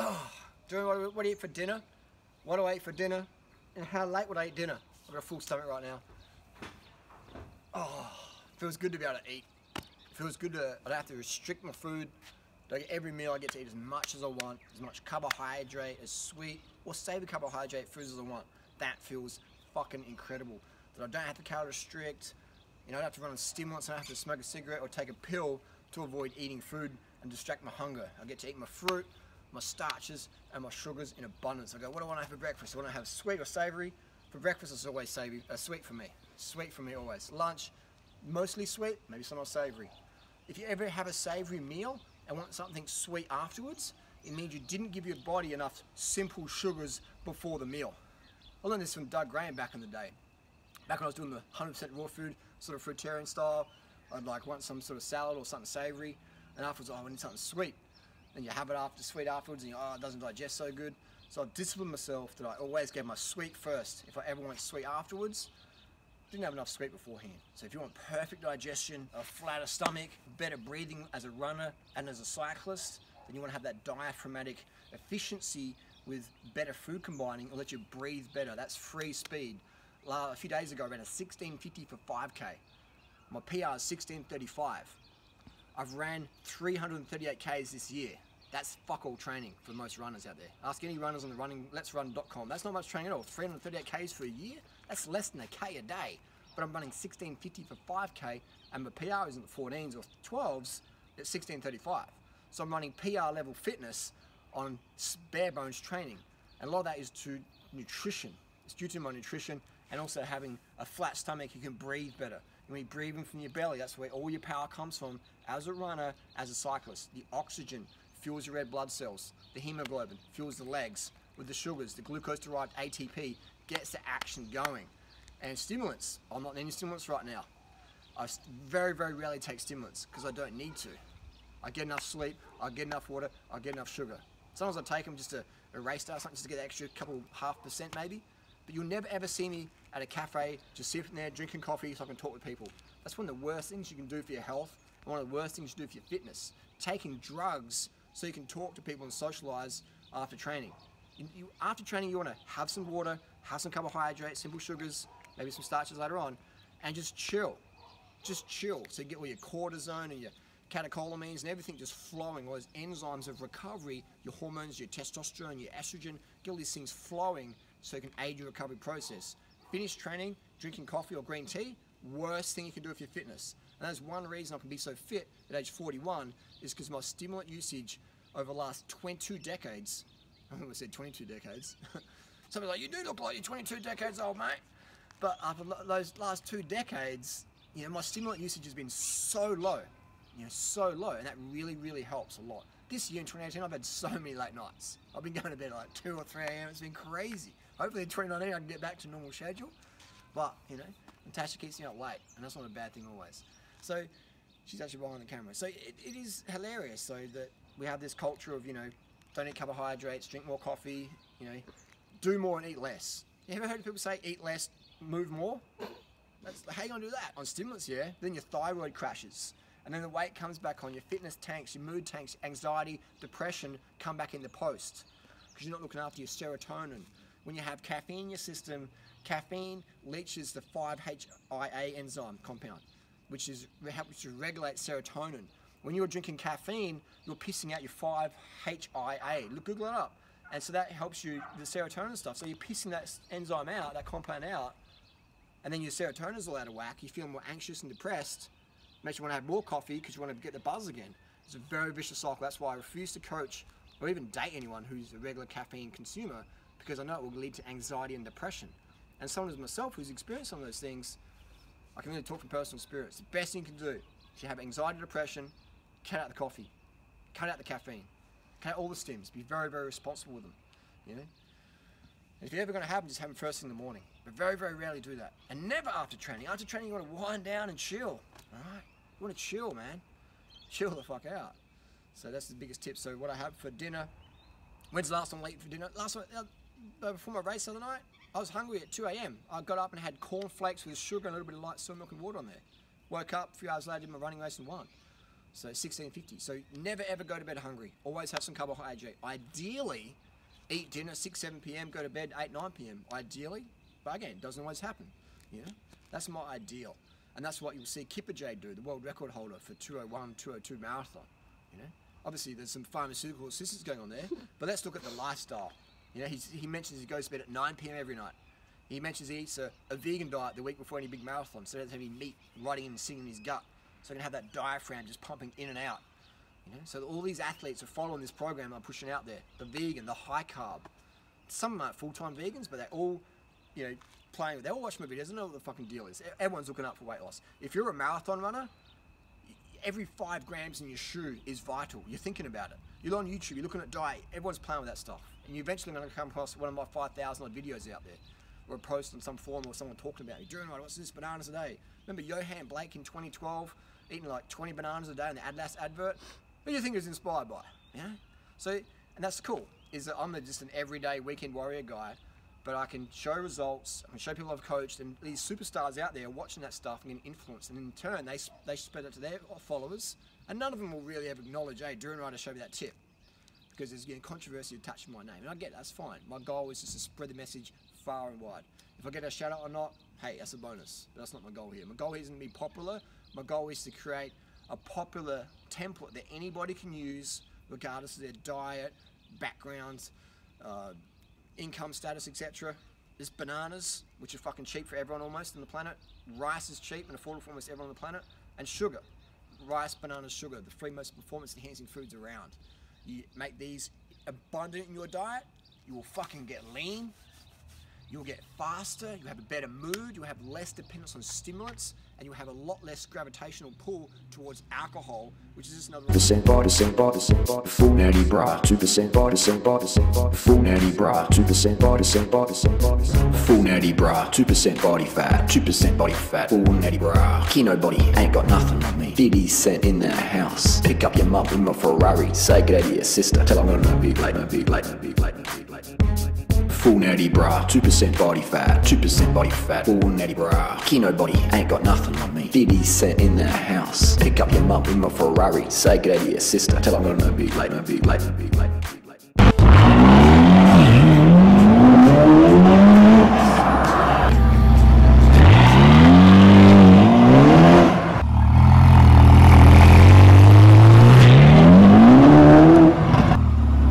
What do you eat for dinner? What do I eat for dinner? And how late would I eat dinner? I've got a full stomach right now. Oh, feels good to be able to eat. Feels good to, I don't have to restrict my food. Like every meal I get to eat as much as I want, as much carbohydrate, as sweet or savory carbohydrate foods as I want. That feels fucking incredible. That I don't have to calorie restrict, you know, I don't have to run on stimulants, I don't have to smoke a cigarette or take a pill to avoid eating food and distract my hunger. I get to eat my fruit, my starches, and my sugars in abundance. I go, what do I want to have for breakfast? I want to have sweet or savory. For breakfast, it's always sweet for me. Sweet for me always. Lunch, mostly sweet, maybe some savory. If you ever have a savory meal and want something sweet afterwards, it means you didn't give your body enough simple sugars before the meal. I learned this from Doug Graham back in the day. Back when I was doing the 100% raw food, sort of fruitarian style, I'd like want some sort of salad or something savory, and afterwards, oh, I need something sweet. And you have it sweet afterwards, and oh, it doesn't digest so good. So I disciplined myself that I always gave my sweet first. If I ever went sweet afterwards, didn't have enough sweet beforehand. So if you want perfect digestion, a flatter stomach, better breathing as a runner and as a cyclist, then you want to have that diaphragmatic efficiency with better food combining. It'll let you breathe better. That's free speed. A few days ago, I ran a 16:50 for 5K. My PR is 16:35. I've ran 338 Ks this year. That's fuck all training for most runners out there. Ask any runners on the letsrun.com. That's not much training at all. 338 Ks for a year? That's less than a K a day. But I'm running 16:50 for 5K, and my PR isn't 14s or 12s, it's 16:35. So I'm running PR level fitness on bare bones training. And a lot of that is to nutrition. It's due to my nutrition and also having a flat stomach. You can breathe better. When you're breathing from your belly, that's where all your power comes from as a runner, as a cyclist. The oxygen fuels your red blood cells. The hemoglobin fuels the legs. With the sugars, the glucose-derived ATP gets the action going. And stimulants, I'm not on any stimulants right now. I very, very rarely take stimulants because I don't need to. I get enough sleep, I get enough water, I get enough sugar. Sometimes I take them just to erase that, something just to get an extra couple, 0.5% maybe. But you'll never ever see me at a cafe just sitting there drinking coffee so I can talk with people. That's one of the worst things you can do for your health and one of the worst things you do for your fitness. Taking drugs so you can talk to people and socialize after training. After training, you want to have some water, have some carbohydrates, simple sugars, maybe some starches later on, and just chill. Just chill. So you get all your cortisone and your catecholamines and everything just flowing, all those enzymes of recovery, your hormones, your testosterone, your estrogen, get all these things flowing so you can aid your recovery process. Finish training, drinking coffee or green tea, worst thing you can do with your fitness. And that's one reason I can be so fit at age 41 is because my stimulant usage over the last 22 decades, I almost said 22 decades. Somebody's like, you do look like you're 22 decades old, mate. But after those last 2 decades, you know, my stimulant usage has been so low, so low, and that really, really helps a lot. This year in 2018, I've had so many late nights. I've been going to bed at like 2 or 3 a.m. It's been crazy. Hopefully in 2019 I can get back to normal schedule. But, you know, Natasha keeps me up late, and that's not a bad thing always. So, she's actually behind the camera. So it is hilarious, so that we have this culture of, you know, don't eat carbohydrates, drink more coffee, you know, do more and eat less. You ever heard people say eat less, move more? That's, how you gonna do that? On stimulants, yeah? Then your thyroid crashes. And then the weight comes back on, your fitness tanks, your mood tanks, anxiety, depression come back in the post. Because you're not looking after your serotonin. When you have caffeine in your system, caffeine leaches the 5-HIA enzyme compound, which helps to regulate serotonin. When you're drinking caffeine, you're pissing out your 5-HIA. Look, Google it up. And so that helps you, the serotonin stuff. So you're pissing that enzyme out, that compound out, and then your serotonin's all out of whack. You feel more anxious and depressed. Makes you want to have more coffee because you want to get the buzz again. It's a very vicious cycle. That's why I refuse to coach or even date anyone who's a regular caffeine consumer, because I know it will lead to anxiety and depression. And someone as myself who's experienced some of those things, I can really talk from personal experience. The best thing you can do if you have anxiety, depression, cut out the coffee, cut out the caffeine, cut out all the stims. Be very, very responsible with them. You know. And if you're ever going to have them, just have them first thing in the morning. But very, very rarely do that. And never after training. After training, you want to wind down and chill. All right? You want to chill, man. Chill the fuck out. So that's the biggest tip. So what I have for dinner. When's the last time I ate for dinner? Last one, before my race the other night, I was hungry at 2 a.m. I got up and had cornflakes with sugar and a little bit of light soy milk and water on there. Woke up, a few hours later, did my running race and won. So 1650. So never ever go to bed hungry. Always have some carbohydrate. Ideally, eat dinner 6-7 p.m. Go to bed 8-9 p.m. Ideally, but again, it doesn't always happen. You know, that's my ideal, and that's what you'll see Kipper J do, the world record holder for 201, 202 marathon. You know, obviously there's some pharmaceutical assistance going on there, but let's look at the lifestyle. You know, he mentions he goes to bed at 9 p.m. every night. He mentions he eats a vegan diet the week before any big marathon, so he doesn't have any meat rotting and sitting in his gut. So he can have that diaphragm just pumping in and out. You know? So all these athletes are following this program I'm pushing out there. The vegan, the high carb. Some of them aren't full-time vegans, but they're all, you know, playing. They all watch my videos. They know what the fucking deal is. Everyone's looking up for weight loss. If you're a marathon runner, every 5 grams in your shoe is vital. You're thinking about it. You're on YouTube, you're looking at diet. Everyone's playing with that stuff. And you're eventually going to come across one of my 5,000 odd videos out there, or a post on some forum or someone talking about me. Durianrider, what's this? Bananas a day. Remember Johan Blake in 2012 eating like 20 bananas a day in the Atlas advert? Who do you think he was inspired by? You know? So, and that's cool, is that I'm just an everyday weekend warrior guy, but I can show results, I can show people I've coached, and these superstars out there are watching that stuff and getting influenced, and in turn they spread it to their followers, and none of them will really ever acknowledge, hey, Durianrider showed me that tip, because there's controversy attached to my name, and I get that, that's fine. My goal is just to spread the message far and wide. If I get a shout out or not, hey, that's a bonus, but that's not my goal here. My goal isn't to be popular. My goal is to create a popular template that anybody can use regardless of their diet, backgrounds, income status, etc. There's bananas, which are fucking cheap for everyone almost on the planet. Rice is cheap and affordable for almost everyone on the planet. And sugar. Rice, bananas, sugar, the 3 most performance enhancing foods around. You make these abundant in your diet, you will fucking get lean, you'll get faster, you'll have a better mood, you'll have less dependence on stimulants, and you'll have a lot less gravitational pull towards alcohol, which is just another... Percent body, full natty bra, 2% body, full natty bra, 2% body, full natty bra, 2% body fat, 2% body fat, full natty bra. Kino body, ain't got nothing on me. 50 cent in the house. Pick up your mum in my Ferrari, say good day to your sister, tell her I'm gonna be late, full natty bra, 2% body fat, 2% body fat, full natty bra. Kino body, ain't got nothing on me. 50 cent in the house. Pick up your mum in my Ferrari, say good day to your sister, tell her I'm gonna be late.